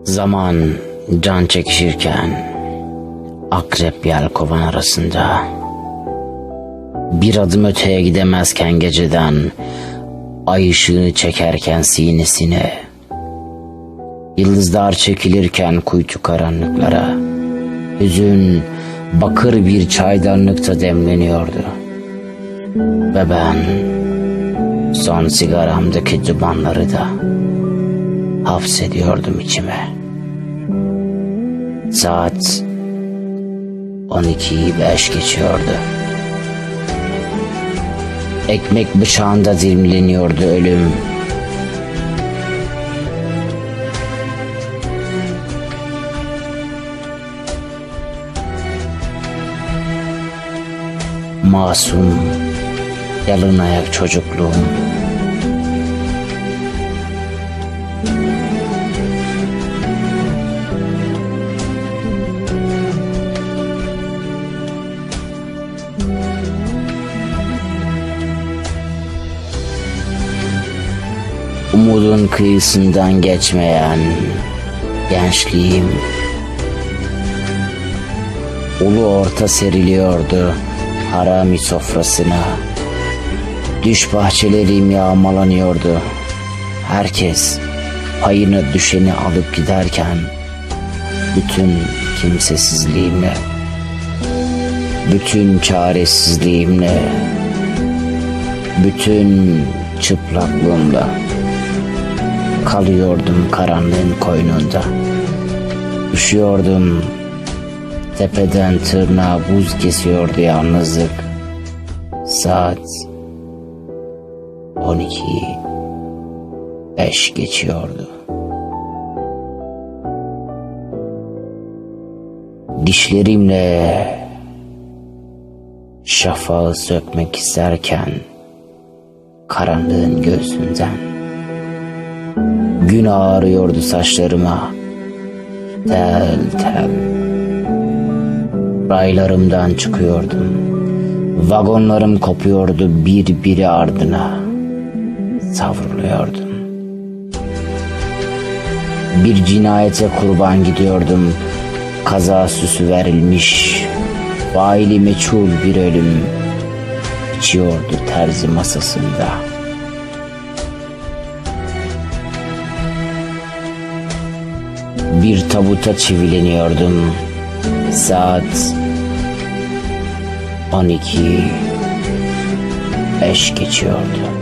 Zaman can çekişirken akrep yelkovan arasında, bir adım öteye gidemezken geceden, ay ışığını çekerken sinesine, yıldızlar çekilirken kuytu karanlıklara, hüzün bakır bir çaydanlıkta demleniyordu. Ve ben son sigaramdaki dumanları da hapsediyordum içime. Saat 12'yi 5 geçiyordu. Ekmek bıçağında dilimleniyordu ölüm. Masum, yalın ayak çocukluğum. Umudun kıyısından geçmeyen gençliğim, ulu orta seriliyordu harami sofrasına. Düş bahçelerim yağmalanıyordu. Herkes payını düşeni alıp giderken, bütün kimsesizliğimle, bütün çaresizliğimle, bütün çıplaklığımla kalıyordum karanlığın koynunda. Üşüyordum, tepeden tırnağa buz kesiyordu yalnızlık. Saat 12'yi 5 geçiyordu. Dişlerimle şafağı sökmek isterken karanlığın göğsünden, gün ağrıyordu saçlarıma tel tel. Raylarımdan çıkıyordum. Vagonlarım kopuyordu birbiri ardına. Savruluyordum. Bir cinayete kurban gidiyordum. Kaza süsü verilmiş, faili meçhul bir ölüm içiyordu terzi masasında. Bir tabuta çivileniyordum. Saat 12'yi 5 geçiyordu.